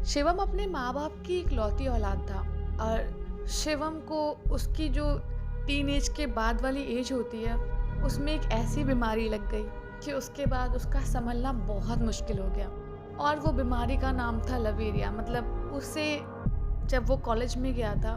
शिवम अपने माँ बाप की इकलौती औलाद था और शिवम को उसकी जो टीनेज के बाद वाली एज होती है उसमें एक ऐसी बीमारी लग गई कि उसके बाद उसका संभलना बहुत मुश्किल हो गया। और वो बीमारी का नाम था लवेरिया। मतलब उससे जब वो कॉलेज में गया था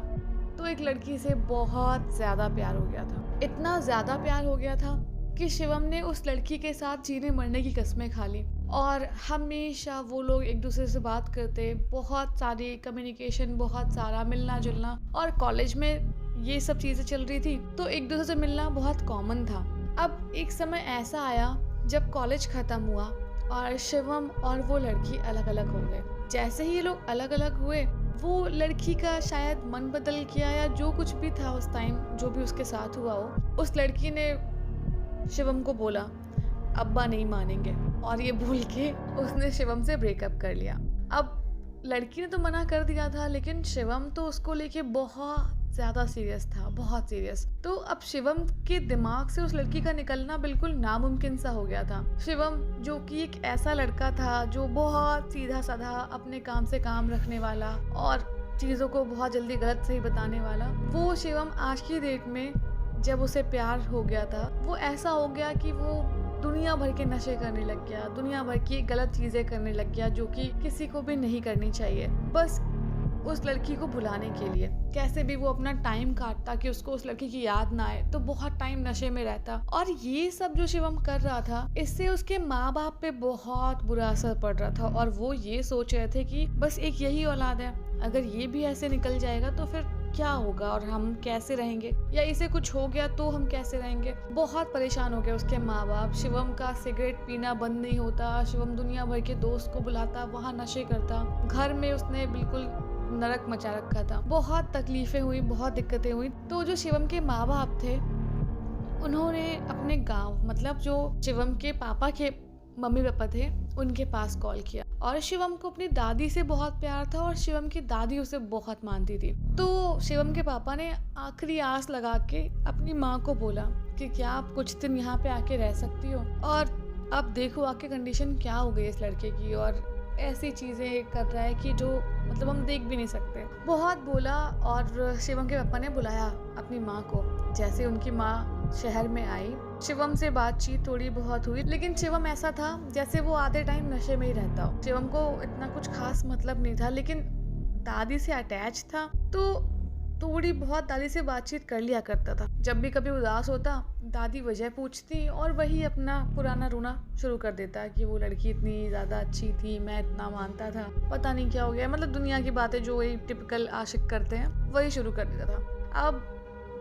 तो एक लड़की से बहुत ज़्यादा प्यार हो गया था। इतना ज़्यादा प्यार हो गया था कि शिवम ने उस लड़की के साथ जीने मरने की कस्में खा ली और हमेशा वो लोग एक दूसरे से बात करते, बहुत सारी कम्युनिकेशन, बहुत सारा मिलना जुलना। और कॉलेज में ये सब चीज़ें चल रही थी तो एक दूसरे से मिलना बहुत कॉमन था। अब एक समय ऐसा आया जब कॉलेज ख़त्म हुआ और शिवम और वो लड़की अलग अलग हो गए। जैसे ही ये लोग अलग अलग हुए, वो लड़की का शायद मन बदल गया या जो कुछ भी था उस टाइम, जो भी उसके साथ हुआ हो, उस लड़की ने शिवम को बोला अब्बा नहीं मानेंगे, और ये भूल के उसने शिवम से ब्रेकअप कर लिया। अब लड़की ने तो मना कर दिया था लेकिन शिवम तो उसको लेके बहुत ज़्यादा सीरियस था, बहुत सीरियस। तो अब शिवम के दिमाग से उस लड़की का निकलना बिल्कुल नामुमकिन सा हो गया था। शिवम जो कि एक ऐसा लड़का था जो बहुत सीधा साधा, अपने काम से काम रखने वाला और चीज़ों को बहुत जल्दी गलत सही बताने वाला, वो शिवम आज की डेट में जब उसे प्यार हो गया था वो ऐसा हो गया कि वो दुनिया भर के नशे करने लग गया, दुनिया भर की गलत चीज़ें करने लग गया जो कि किसी को भी नहीं करनी चाहिए, बस उस लड़की को भुलाने के लिए। कैसे भी वो अपना टाइम काटता कि उसको उस लड़की की याद ना आए, तो बहुत टाइम नशे में रहता। और ये सब जो शिवम कर रहा था इससे उसके माँ बाप पे बहुत बुरा असर पड़ रहा था और वो ये सोच रहे थे कि बस एक यही औलाद है, अगर ये भी ऐसे निकल जाएगा तो फिर क्या होगा और हम कैसे रहेंगे, या इसे कुछ हो गया तो हम कैसे रहेंगे। बहुत परेशान हो गए उसके माँ बाप। शिवम का सिगरेट पीना बंद नहीं होता, शिवम दुनिया भर के दोस्त को बुलाता, वहाँ नशे करता, घर में उसने बिल्कुल नरक मचा रखा था। बहुत तकलीफें हुई, बहुत दिक्कतें हुई। तो जो शिवम के माँ बाप थे उन्होंने अपने गांव, मतलब जो शिवम के पापा के मम्मी पापा थे, उनके पास कॉल किया। और शिवम को अपनी दादी से बहुत प्यार था और शिवम की दादी उसे बहुत मानती थी। तो शिवम के पापा ने आखिरी आस लगा के अपनी माँ को बोला कि क्या आप कुछ दिन यहाँ पे आके रह सकती हो, और अब देखो आके कंडीशन क्या हो गई इस लड़के की, और ऐसी चीज़ें कर रहा है कि जो मतलब हम देख भी नहीं सकते। बहुत बोला और शिवम के पापा ने बुलाया अपनी माँ को। जैसे उनकी माँ शहर में आई, शिवम से बातचीत थोड़ी बहुत हुई, लेकिन शिवम ऐसा था जैसे वो आधे टाइम नशे में ही रहता हो। शिवम को इतना कुछ खास मतलब नहीं था, लेकिन दादी से अटैच था तो थोड़ी बहुत दादी से बातचीत कर लिया करता था। जब भी कभी उदास होता दादी वजह पूछती और वही अपना पुराना रोना शुरू कर देता कि वो लड़की इतनी ज़्यादा अच्छी थी, मैं इतना मानता था, पता नहीं क्या हो गया। मतलब दुनिया की बातें जो वही टिपिकल आशिक करते हैं वही शुरू कर देता था। अब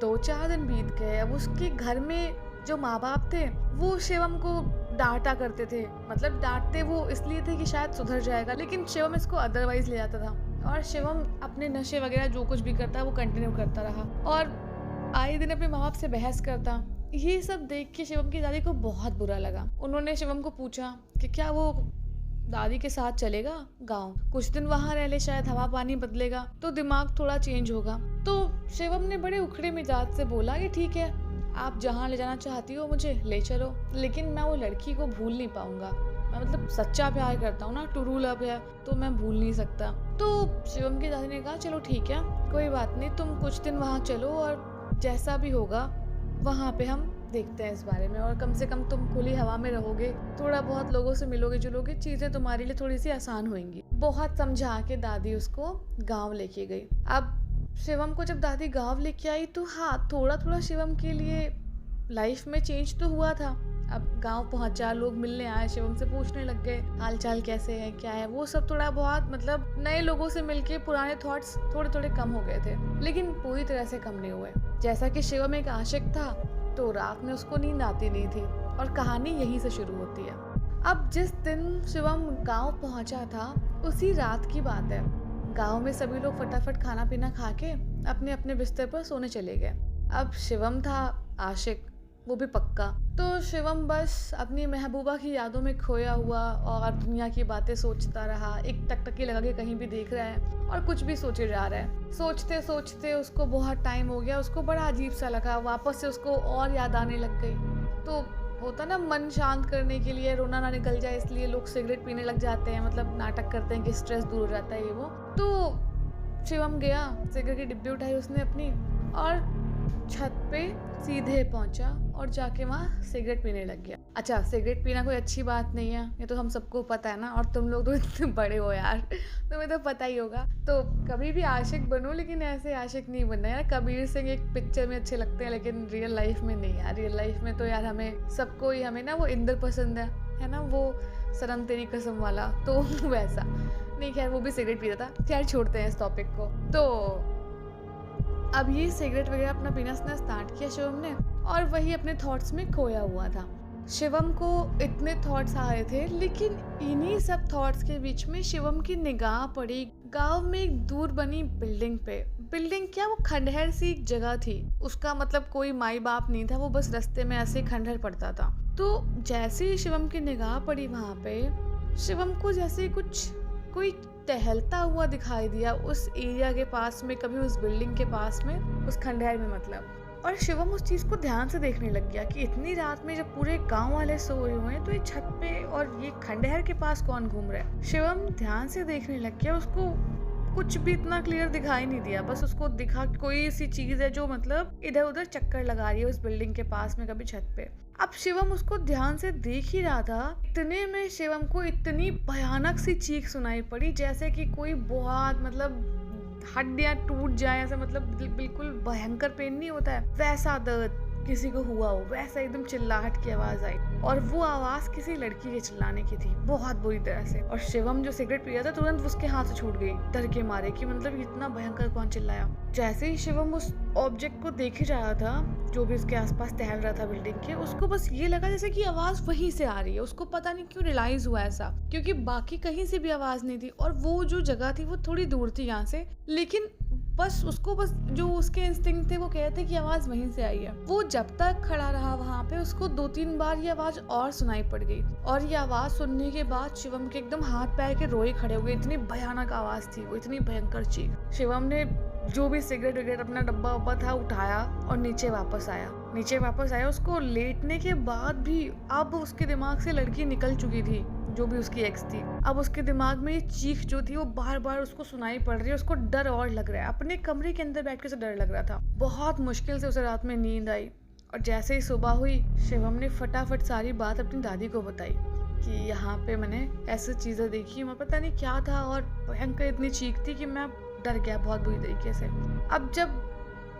2-4 दिन बीत गए। अब उसके घर में जो माँ बाप थे वो शिवम को डांटा करते थे। मतलब डांटते वो इसलिए थे कि शायद सुधर जाएगा, लेकिन शिवम इसको अदरवाइज ले जाता था और शिवम अपने नशे वगैरह जो कुछ भी करता वो कंटिन्यू करता रहा और आए दिन अपने माँ बाप से बहस करता। ये सब देख के शिवम की दादी को बहुत बुरा लगा। उन्होंने शिवम को पूछा कि क्या वो दादी के साथ चलेगा गांव, कुछ दिन वहां रह ले, शायद हवा पानी बदलेगा तो दिमाग थोड़ा चेंज होगा। तो शिवम ने बड़े उखड़े मिजाज से बोला कि ठीक है, आप जहाँ ले जाना चाहती हो मुझे ले चलो, लेकिन मैं वो लड़की को भूल नहीं पाऊंगा। मैं मतलब सच्चा प्यार करता हूँ ना, टू लव है, तो मैं भूल नहीं सकता। तो शिवम की दादी ने कहा चलो ठीक है, कोई बात नहीं, तुम कुछ दिन वहाँ चलो और जैसा भी होगा वहाँ पे हम देखते हैं इस बारे में, और कम से कम तुम खुली हवा में रहोगे, थोड़ा बहुत लोगों से मिलोगे जुलोगे, चीज़ें तुम्हारे लिए थोड़ी सी आसान होंगी। बहुत समझा के दादी उसको गाँव लेके गई। अब शिवम को जब दादी गाँव लेके आई तो हाँ, थोड़ा थोड़ा शिवम के लिए लाइफ में चेंज तो हुआ था। अब गांव पहुंचा, लोग मिलने आए, शिवम से पूछने लग गए हाल चाल कैसे है, क्या है, वो सब थोड़ा बहुत मतलब नए लोगों से मिलके पुराने थॉट्स थोड़े थोड़े कम हो गए थे, लेकिन पूरी तरह से कम नहीं हुए। जैसा कि शिवम एक आशिक था तो रात में उसको नींद आती नहीं थी और कहानी यहीं से शुरू होती है। अब जिस दिन शिवम गाँव पहुंचा था उसी रात की बात है। गाँव में सभी लोग फटाफट खाना पीना खा के अपने अपने बिस्तर पर सोने चले गए। अब शिवम था आशिक, वो भी पक्का। तो शिवम बस अपनी महबूबा की यादों में खोया हुआ और दुनिया की बातें सोचता रहा। एक टकटकी लगा के कहीं भी देख रहा है और कुछ भी सोचे जा रहा है। सोचते सोचते उसको बहुत टाइम हो गया, उसको बड़ा अजीब सा लगा, वापस से उसको और याद आने लग गई। तो होता ना मन शांत करने के लिए, रोना ना निकल जाए इसलिए लोग सिगरेट पीने लग जाते हैं, मतलब नाटक करते हैं कि स्ट्रेस दूर हो जाता है ये वो। तो शिवम गया, सिगरेट की डिब्बी उठाई उसने अपनी और छत पे सीधे पहुंचा और जाके वहाँ सिगरेट पीने लग गया। अच्छा, सिगरेट पीना कोई अच्छी बात नहीं है, ये तो हम सबको पता है ना, और तुम लोग तो इतने बड़े हो यार, तुम्हें तो पता ही होगा। तो कभी भी आशिक बनो, लेकिन ऐसे आशिक नहीं बनना यार। कबीर सिंह एक पिक्चर में अच्छे लगते हैं लेकिन रियल लाइफ में नहीं यार। रियल लाइफ में तो यार हमें सबको ही, हमें ना वो इंद्र पसंद है ना, वो सनम तेरी कसम वाला, तो वैसा नहीं। खैर वो भी सिगरेट पीता था, खैर छोड़ते हैं इस टॉपिक को। तो अब ये सिगरेट वगैरह अपना पीना स्टार्ट किया शिवम ने, और वही अपने थॉट्स में खोया हुआ था। शिवम को इतने थॉट्स आ रहे थे, लेकिन इन्हीं सब थॉट्स के बीच में शिवम की निगाह पड़ी गांव में एक दूर बनी बिल्डिंग पे। बिल्डिंग क्या, वो खंडहर सी एक जगह थी। उसका मतलब कोई माई बाप नहीं था, वो बस रास्ते में ऐसे खंडहर पड़ता था। तो जैसे ही शिवम की निगाह पड़ी वहां पे, शिवम को जैसे कोई टहलता हुआ दिखाई दिया उस एरिया के पास में, कभी उस बिल्डिंग के पास में, उस खंडहर में मतलब। और शिवम उस चीज को ध्यान से देखने लग गया कि इतनी रात में जब पूरे गांव वाले सोए हुए हैं तो ये छत पे और ये खंडहर के पास कौन घूम रहा है। शिवम ध्यान से देखने लग गया, उसको कुछ भी इतना क्लियर दिखाई नहीं दिया, बस उसको दिखा कोई सी चीज है जो मतलब इधर उधर चक्कर लगा रही है उस बिल्डिंग के पास में, कभी छत पे। अब शिवम उसको ध्यान से देख ही रहा था, इतने में शिवम को इतनी भयानक सी चीख सुनाई पड़ी, जैसे कि कोई बहुत मतलब हड्डियां टूट जाए ऐसा, मतलब बिल्कुल भयंकर पेन नहीं होता है वैसा दर्द किसी को हुआ हो, वैसा एकदम चिल्लाहट की आवाज आई। और वो आवाज किसी लड़की के चिल्लाने की थी, बहुत बुरी तरह से। और शिवम जो सिगरेट पी रहा था तुरंत उसके हाथ से छूट गई डर के मारे कि मतलब इतना भयंकर कौन चिल्लाया। जैसे ही शिवम उस ऑब्जेक्ट को देख ही रहा था जो भी उसके आसपास टहल रहा था बिल्डिंग के, उसको बस ये लगा जैसे कि आवाज वहीं से आ रही है। उसको पता नहीं क्यों रियलाइज हुआ ऐसा, क्योंकि बाकी कहीं से भी आवाज नहीं थी, और वो जो जगह थी वो थोड़ी दूर थी यहाँ से, लेकिन बस जो उसके इंस्टिंक्ट थे वो कहते थे कि आवाज वहीं से आई है। वो जब तक खड़ा रहा वहां पे, उसको 2-3 बार ये आवाज और सुनाई पड़ गई, और ये आवाज सुनने के बाद शिवम के एकदम हाथ पैर के रोए खड़े हो गए। इतनी भयानक आवाज थी वो, इतनी भयंकर चीख। शिवम ने जो भी सिगरेट वगैरह अपना डब्बा वब्बा था उठाया और नीचे वापस आया। उसको लेटने के बाद भी अब उसके दिमाग से लड़की निकल चुकी थी, जो भी उसकी एक्स थी। अब उसके दिमाग में ये चीख जो थी वो बार बार उसको सुनाई पड़ रही है। उसको डर और लग रहा है, अपने कमरे के अंदर बैठ के उसे डर लग रहा था। बहुत मुश्किल से उसे रात में नींद आई, और जैसे ही सुबह हुई शिवम ने फटाफट सारी बात अपनी दादी को बताई कि यहाँ पे मैंने ऐसी चीजें देखी, मैं पता नहीं क्या था, और भयंकर इतनी चीख थी कि मैं डर गया बहुत बुरी तरीके से। अब जब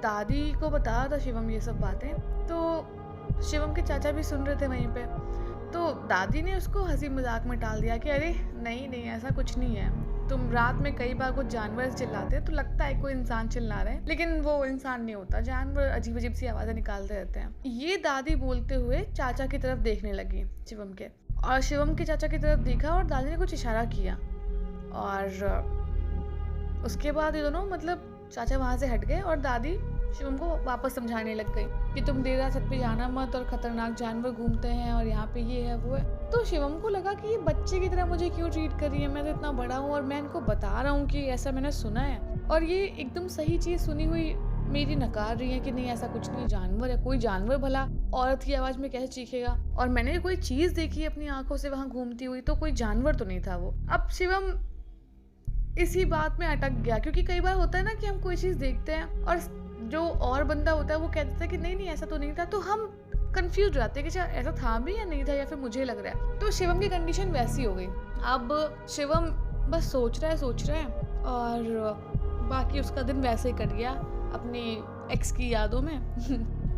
दादी को बताया था शिवम ये सब बातें, तो शिवम के चाचा भी सुन रहे थे वहीं पे। तो दादी ने उसको हंसी मजाक में टाल दिया कि अरे नहीं ऐसा कुछ नहीं है, तुम रात में कई बार कुछ जानवर चिल्लाते हैं तो लगता है कोई इंसान चिल्ला रहे हैं, लेकिन वो इंसान नहीं होता, जानवर अजीब अजीब सी आवाजें निकालते रहते हैं। ये दादी बोलते हुए चाचा की तरफ देखने लगी शिवम के, और शिवम के चाचा की तरफ देखा और दादी ने कुछ इशारा किया, और उसके बाद ये दोनों मतलब चाचा वहां से हट गए और दादी शिवम को वापस समझाने लग गई कि तुम देर रात छत पे जाना मत, और खतरनाक जानवर घूमते हैं और यहाँ पे ये है वो है। तो शिवम को लगा कि ये बच्चे की तरह मुझे क्यों ट्रीट कर रही है, मैं तो इतना बड़ा हूँ और मैं इनको बता रहा हूँ कि ऐसा मैंने सुना है, और ये एकदम सही चीज सुनी हुई मेरी नकार रही है कि नहीं ऐसा कुछ नहीं, जानवर है। कोई जानवर भला औरत की आवाज में कैसे चीखेगा, और मैंने कोई चीज देखी अपनी आंखों से वहां घूमती हुई, तो कोई जानवर तो नहीं था वो। अब शिवम इसी बात में अटक गया, क्योंकि कई बार होता है ना कि हम कोई चीज देखते हैं और जो और बंदा होता है वो कहता है कि नहीं ऐसा तो नहीं था, तो हम कंफ्यूज रहते हैं कि ऐसा था भी या नहीं था, या फिर मुझे लग रहा है। तो शिवम की कंडीशन वैसी हो गई। अब शिवम बस सोच रहा है, और बाकी उसका दिन वैसे ही कट गया अपनी एक्स की यादों में।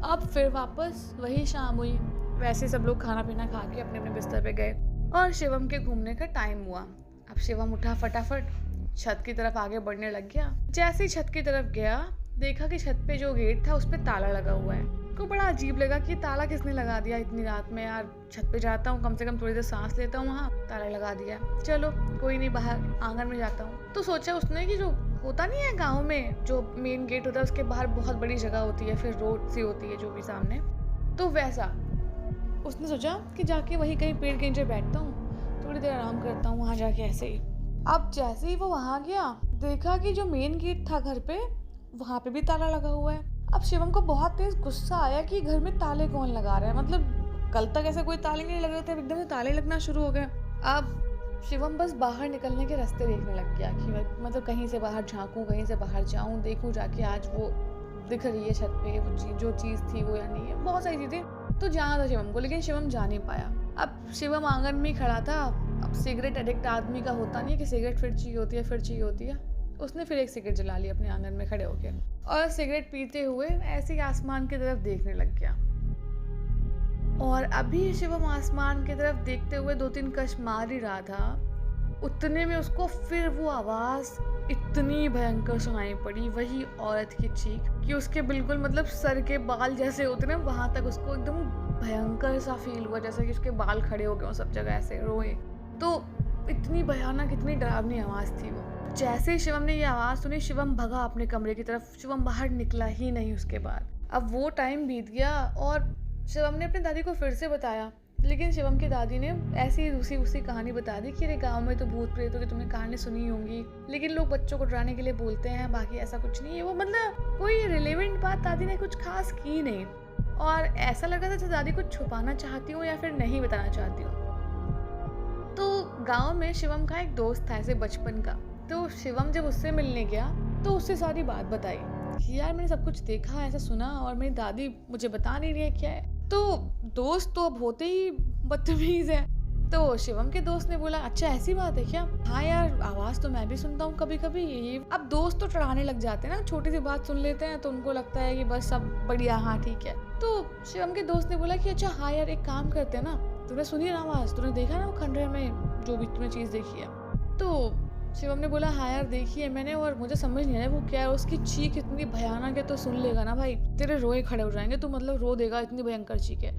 अब फिर वापस वही शाम हुई, वैसे सब लोग खाना पीना खा के अपने अपने बिस्तर पे गए, और शिवम के घूमने का टाइम हुआ। अब शिवम उठा, फटाफट छत की तरफ आगे बढ़ने लग गया। जैसे ही छत की तरफ गया, देखा कि छत पे जो गेट था उस पे ताला लगा हुआ है। को बड़ा अजीब लगा कि ताला किसने लगा दिया इतनी रात में, यार छत पे जाता हूँ, कम से कम थोड़ी देर सांस लेता हूँ, वहाँ ताला लगा दिया, चलो कोई नहीं, बाहर आंगन में जाता हूँ। तो सोचा उसने कि जो होता नहीं है गाँव में, जो मेन गेट होता है उसके बाहर बहुत बड़ी जगह होती है, फिर रोड सी होती है जो भी सामने, तो वैसा उसने सोचा कि जाके वही कहीं पेड़ के नीचे बैठता हूँ, थोड़ी देर आराम करता हूँ वहाँ जाके ऐसे ही। अब जैसे ही वो वहाँ गया, देखा कि जो मेन गेट था घर पे, वहाँ पे भी ताला लगा हुआ है। अब शिवम को बहुत तेज गुस्सा आया कि घर में ताले कौन लगा रहा है, मतलब कल तक ऐसे कोई ताले नहीं लग रहे थे, अब एकदम से ताले लगना शुरू हो गए। अब शिवम बस बाहर निकलने के रास्ते देखने लग गया कि मतलब कहीं से बाहर झाँकूँ, कहीं से बाहर जाऊँ, देखूँ जाके आज वो दिख रही है छत पे वो जो चीज़ थी वो या नहीं है, बहुत सारी चीज़ें तो जाना था शिवम को, लेकिन शिवम जा नहीं पाया। अब शिवम आंगन में ही खड़ा था। अब सिगरेट एडिक्ट आदमी का होता नहीं है कि सिगरेट फिर चाहिए होती है, फिर चाहिए होती है। उसने फिर एक सिगरेट जला ली अपने आंगन में खड़े होकर और सिगरेट पीते हुए ऐसे ही आसमान की तरफ देखने लग गया। और अभी शिवम आसमान की तरफ देखते हुए 2-3 कश मार ही रहा था, उतने में उसको फिर वो आवाज़ इतनी भयंकर सुनाई पड़ी, वही औरत की चीख कि उसके बिल्कुल मतलब सर के बाल जैसे होते ना, वहाँ तक उसको एकदम भयंकर सा फील हुआ, जैसे कि उसके बाल खड़े हो गए सब जगह ऐसे रोए। तो इतनी भयानक, इतनी डरावनी आवाज़ थी वो। जैसे ही शिवम ने ये आवाज़ सुनी, शिवम भगा अपने कमरे की तरफ। शिवम बाहर निकला ही नहीं उसके बाद। अब वो टाइम बीत गया और शिवम ने अपनी दादी को फिर से बताया, लेकिन शिवम की दादी ने ऐसी ही उसी कहानी बता दी कि अरे गांव में तो भूत प्रेतों की तुमने कहानी सुनी होंगी, लेकिन लोग बच्चों को डराने के लिए बोलते हैं, बाकी ऐसा कुछ नहीं है। वो मतलब कोई रिलेवेंट बात दादी ने कुछ खास की नहीं, और ऐसा लग रहा था जैसे दादी कुछ छुपाना चाहती हो या फिर नहीं बताना चाहती हो। तो गांव में शिवम का एक दोस्त था ऐसे बचपन का। तो शिवम जब उससे मिलने गया तो उससे सारी बात बताई कि यार मैंने सब कुछ देखा, ऐसा सुना, और मेरी दादी मुझे बता नहीं रही है क्या है। तो दोस्त तो अब होते ही बदतमीज है। तो शिवम के दोस्त ने बोला, अच्छा ऐसी बात है क्या? हाँ यार, आवाज़ तो मैं भी सुनता हूँ कभी कभी। ये अब दोस्त तो टड़ाने लग जाते हैं ना, छोटी सी बात सुन लेते हैं तो उनको लगता है कि बस सब बढ़िया, हाँ ठीक है। तो शिवम के दोस्त ने बोला कि अच्छा हाँ यार, एक काम करते हैं ना, तूने सुनी ना आवाज़, तूने देखा ना वो खंडहर में जो भी तूने चीज़ देखी है? तो शिवम ने बोला, हाँ यार देखी है मैंने, और मुझे समझ नहीं आया वो क्या है। उसकी चीख इतनी भयानक है, तो सुन लेगा ना भाई, तेरे रोए खड़े हो जाएंगे, तो मतलब रो देगा, इतनी भयंकर चीख है।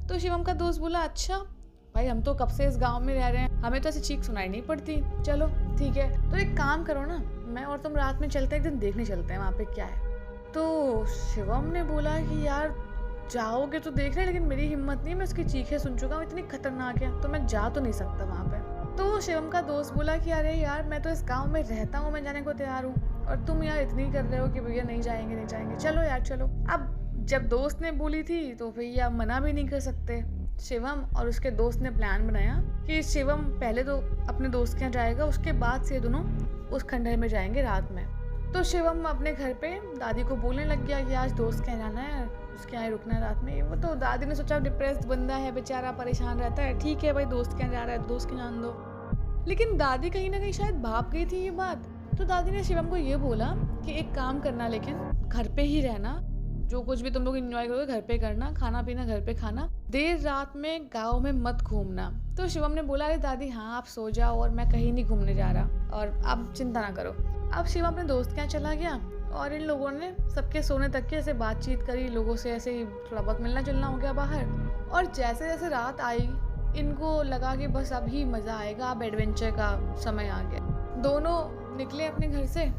तो शिवम का दोस्त बोला, अच्छा भाई, हम तो कब से इस गांव में रह रहे हैं, हमें तो ऐसी चीख सुनाई नहीं पड़ती, चलो ठीक है। तो एक काम करो ना, मैं और तुम रात में चलते हैं, एक दिन देखने चलते हैं वहाँ पे क्या है। तो शिवम ने बोला कि यार जाओगे तो देख रहे, लेकिन मेरी हिम्मत नहीं, मैं उसकी चीखें सुन चुका हूँ, इतनी खतरनाक है, तो मैं जा तो नहीं सकता वहाँ पे। तो शिवम का दोस्त बोला कि अरे यार, मैं तो इस गांव में रहता हूँ, मैं जाने को तैयार हूँ, और तुम यार इतनी कर रहे हो कि भैया नहीं जाएंगे नहीं जाएंगे, चलो यार चलो। अब जब दोस्त ने बोली थी तो भैया मना भी नहीं कर सकते। शिवम और उसके दोस्त ने प्लान बनाया कि शिवम पहले तो अपने दोस्त के यहाँ जाएगा, उसके बाद से दोनों उस खंडहर में जाएंगे रात में। तो शिवम अपने घर पे दादी को बोलने लग गया कि आज दोस्त के यहाँ जाना है, उसके यहाँ रुकना है रात में। वो तो दादी ने सोचा डिप्रेस्ड बंदा है बेचारा, परेशान रहता है, ठीक है भाई दोस्त के यहाँ जा रहा है, दोस्त के जान दो। लेकिन दादी कहीं ना कहीं शायद भाप गई थी ये बात। तो दादी ने शिवम को ये बोला कि एक काम करना, लेकिन घर पे ही रहना, जो कुछ भी तुम लोग एंजॉय करोगे घर पे करना, खाना पीना घर पे खाना, देर रात में गांव में मत घूमना। तो शिवम ने बोला, अरे दादी हाँ आप सो जाओ, और मैं कहीं नहीं घूमने जा रहा, और आप चिंता ना करो। अब शिवम अपने दोस्त के यहाँ चला गया, और इन लोगों ने सबके सोने तक के ऐसे बातचीत करी, लोगों से ऐसे ही थोड़ा बहुत मिलना जुलना हो गया बाहर। और जैसे जैसे रात आई, इनको लगा कि बस अभी मज़ा आएगा, अब एडवेंचर का समय आ गया। दोनों निकले अपने घर से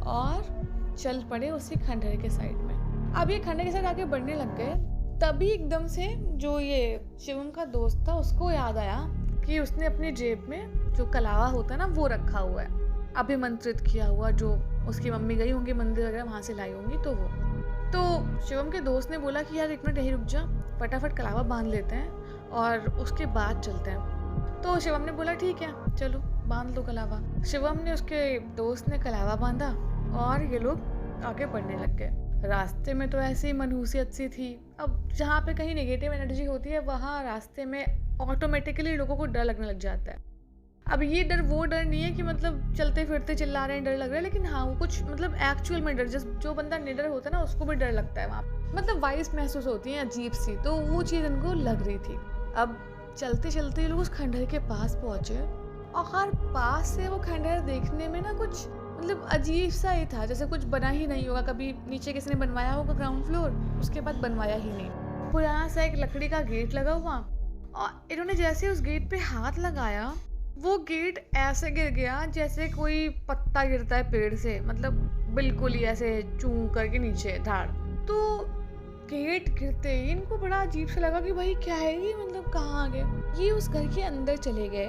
और चल पड़े उसी खंडहर के साइड में। अब ये खंडहर के साइड आगे बढ़ने लग गए, तभी एकदम से जो ये शिवम का दोस्त था उसको याद आया कि उसने अपनी जेब में जो कलावा होता है ना वो रखा हुआ है, अभिमंत्रित किया हुआ, जो उसकी मम्मी गई होंगी मंदिर वगैरह वहाँ से लाई होंगी। तो शिवम के दोस्त ने बोला कि यार एक मिनट यहीं रुक जा, फटाफट कलावा बांध लेते हैं और उसके बाद चलते हैं। तो शिवम ने बोला ठीक है चलो बांध लो कलावा। शिवम ने, उसके दोस्त ने कलावा बांधा और ये लोग आगे बढ़ने लग गए। रास्ते में तो ऐसी मनहूसियत सी थी। अब जहाँ पे कहीं नेगेटिव एनर्जी होती है वहाँ रास्ते में ऑटोमेटिकली लोगों को डर लगने लग जाता है। अब ये डर वो डर नहीं है कि मतलब चलते फिरते चिल्ला रहे हैं डर लग रहा है, लेकिन हाँ वो कुछ मतलब एक्चुअल में डर, जो बंदा निडर होता है ना उसको भी डर लगता है वहाँ, मतलब वाइब्स महसूस होती है अजीब सी, तो वो चीज़ इनको लग रही थी। अब चलते चलते ये लोग उस खंडहर के पास पहुँचे, और पास से वो खंडहर देखने में ना कुछ मतलब अजीब सा ही था, जैसे कुछ बना ही नहीं होगा, कभी नीचे किसी ने बनवाया होगा ग्राउंड फ्लोर, उसके बाद बनवाया ही नहीं। पुराना सा एक लकड़ी का गेट लगा हुआ, और इन्होंने जैसे उस गेट पे हाथ लगाया वो गेट ऐसे गिर गया जैसे कोई पत्ता गिरता है पेड़ से, मतलब बिल्कुल ही ऐसे चूं करके नीचे धाड़। तो गेट गिरते ही इनको बड़ा अजीब सा लगा कि भाई क्या है ये, मतलब कहाँ आ गए। ये उस घर के अंदर चले गए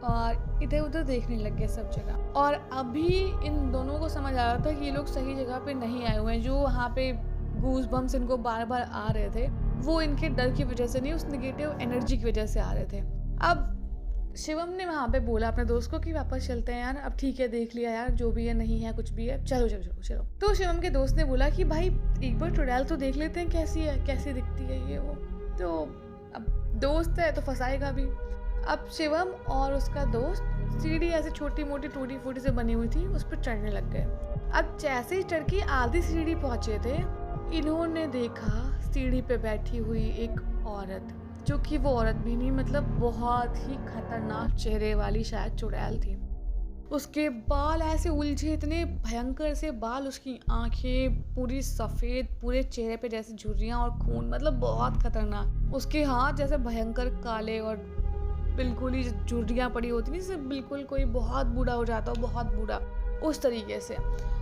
और इधर उधर देखने लग गए सब जगह। और अभी इन दोनों को समझ आ रहा था कि ये लोग सही जगह पे नहीं आए हुए हैं। जो वहाँ पे गूज बम्स इनको बार बार आ रहे थे वो इनके डर की वजह से नहीं, उस नेगेटिव एनर्जी की वजह से आ रहे थे। अब शिवम ने वहाँ पे बोला अपने दोस्त को कि वापस चलते हैं यार, अब ठीक है देख लिया यार, जो भी है नहीं है कुछ भी है, चलो चलो चलो चलो। तो शिवम के दोस्त ने बोला कि भाई एक बार चुड़ैल तो देख लेते हैं कैसी है, कैसी दिखती है ये वो। तो अब दोस्त है तो फंसाएगा भी। अब शिवम और उसका दोस्त सीढ़ी ऐसे छोटी मोटी टूटी फूटी से बनी हुई थी, उस पर चढ़ने लग गए। अब जैसे ही चढ़ के आधी सीढ़ी पहुंचे थे, इन्होंने देखा सीढ़ी पे बैठी हुई एक औरत, जो कि वो औरत भी नहीं, मतलब बहुत ही खतरनाक चेहरे वाली शायद चुड़ैल थी। उसके बाल ऐसे उलझे, इतने भयंकर से बाल, उसकी आंखें पूरी सफ़ेद, पूरे चेहरे पे जैसे झुर्रियाँ और खून, मतलब बहुत खतरनाक। उसके हाथ जैसे भयंकर काले और बिल्कुल ही झुर्रियाँ पड़ी होती नहीं, जैसे बिल्कुल कोई बहुत बूढ़ा हो जाता हो, बहुत बूढ़ा, उस तरीके से।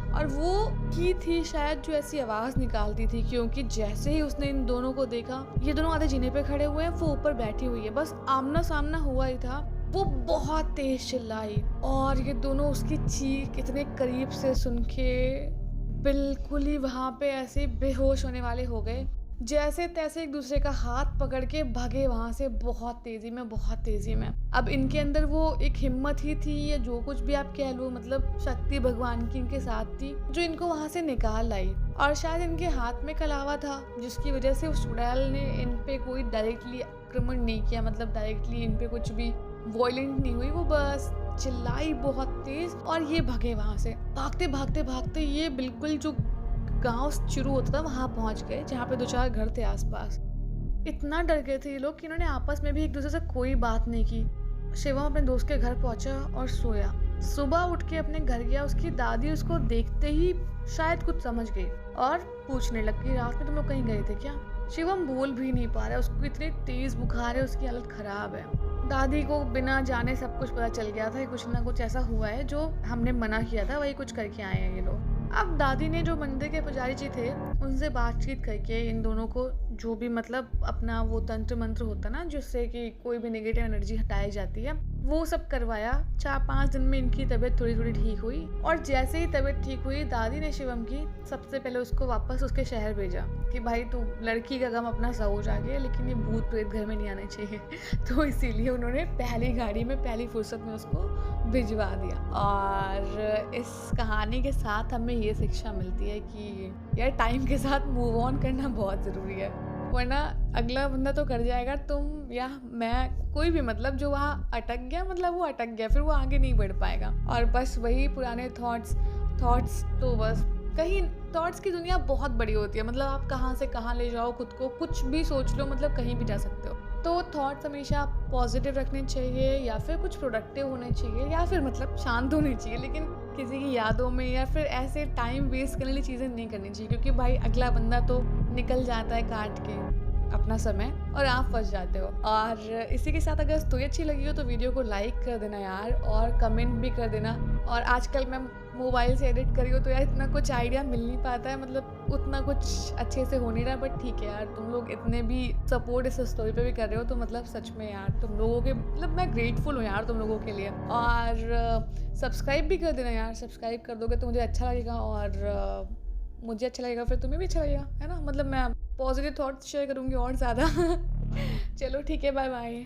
और वो की थी शायद जो ऐसी आवाज़ निकालती थी, क्योंकि जैसे ही उसने इन दोनों को देखा, ये दोनों आधे जीने पे खड़े हुए हैं, वो ऊपर बैठी हुई है, बस आमना सामना हुआ ही था, वो बहुत तेज चिल्लाई और ये दोनों उसकी चीख इतने करीब से सुन के बिल्कुल ही वहाँ पे ऐसे बेहोश होने वाले हो गए। जैसे तैसे एक दूसरे का हाथ पकड़ के भागे वहाँ से, बहुत तेज़ी में, बहुत तेज़ी में। अब इनके अंदर वो एक हिम्मत ही थी या जो कुछ भी आप कह लो, मतलब शक्ति भगवान की इनके साथ थी, जो इनको वहाँ से निकाल लाई। और शायद इनके हाथ में कलावा था, जिसकी वजह से उस चुड़ैल ने इन पे कोई डायरेक्टली आक्रमण नहीं किया, मतलब डायरेक्टली इन पे कुछ भी वॉयलेंट नहीं हुई, वो बस चिल्लाई बहुत तेज और ये भागे वहाँ से। भागते भागते भागते ये बिल्कुल जो गांव शुरू होता था वहाँ पहुँच गए, जहाँ पे 2-4 घर थे आसपास। इतना डर गए थे ये लोग कि इन्होंने आपस में भी एक दूसरे से कोई बात नहीं की। शिवम अपने दोस्त के घर पहुंचा और सोया। सुबह उठ के अपने घर गया, उसकी दादी उसको देखते ही शायद कुछ समझ गई और पूछने लग गई, रात में तुम लोग कहीं गए थे क्या? शिवम बोल भी नहीं पा रहा है, उसको इतनी तेज बुखार है, उसकी हालत खराब है। दादी को बिना जाने सब कुछ पता चल गया था कि कुछ ना कुछ ऐसा हुआ है, जो हमने मना किया था वही कुछ करके आए हैं ये लोग। अब दादी ने जो मंदिर के पुजारी जी थे उनसे बातचीत करके इन दोनों को जो भी मतलब अपना वो तंत्र मंत्र होता ना, जिससे कि कोई भी नेगेटिव एनर्जी हटाई जाती है, वो सब करवाया। 4-5 दिन में इनकी तबीयत थोड़ी थोड़ी ठीक हुई और जैसे ही तबीयत ठीक हुई, दादी ने शिवम की सबसे पहले उसको वापस उसके शहर भेजा कि भाई तू लड़की का गम अपना सहो जाके, लेकिन ये भूत प्रेत घर में नहीं आने चाहिए। तो इसीलिए उन्होंने पहली गाड़ी में पहली फुर्सत में उसको भिजवा दिया। और इस कहानी के साथ हमें ये शिक्षा मिलती है कि यार टाइम के साथ मूव ऑन करना बहुत ज़रूरी है, वरना अगला बंदा तो कर जाएगा, तुम या मैं, कोई भी, मतलब जो वहाँ अटक गया, मतलब वो अटक गया, फिर वो आगे नहीं बढ़ पाएगा। और बस वही पुराने थॉट्स तो बस कहीं, थॉट्स की दुनिया बहुत बड़ी होती है, मतलब आप कहाँ से कहाँ ले जाओ खुद को, कुछ भी सोच लो, मतलब कहीं भी जा सकते हो। तो थॉट्स हमेशा पॉजिटिव रखने चाहिए या फिर कुछ प्रोडक्टिव होने चाहिए या फिर मतलब शांत होने चाहिए, लेकिन किसी की यादों में या फिर ऐसे टाइम वेस्ट करने वाली चीज़ें नहीं करनी चाहिए, क्योंकि भाई अगला बंदा तो निकल जाता है काट के अपना समय और आप फंस जाते हो। और इसी के साथ अगर स्टोरी अच्छी लगी हो तो वीडियो को लाइक कर देना यार, और कमेंट भी कर देना। और आजकल मैं मोबाइल से एडिट कर रही हूँ तो यार इतना कुछ आइडिया मिल नहीं पाता है, मतलब उतना कुछ अच्छे से हो नहीं रहा, बट ठीक है यार, तुम लोग इतने भी सपोर्ट इस स्टोरी पे भी कर रहे हो तो मतलब सच में यार तुम लोगों के, मतलब मैं ग्रेटफुल हूँ यार तुम लोगों के लिए। और सब्सक्राइब भी कर देना यार, सब्सक्राइब कर दोगे तो मुझे अच्छा लगेगा और मुझे अच्छा लगेगा, फिर तुम्हें भी अच्छा लगेगा, है ना, मतलब मैं पॉजिटिव थॉट्स शेयर करूँगी और ज़्यादा। चलो ठीक है, बाय बाय।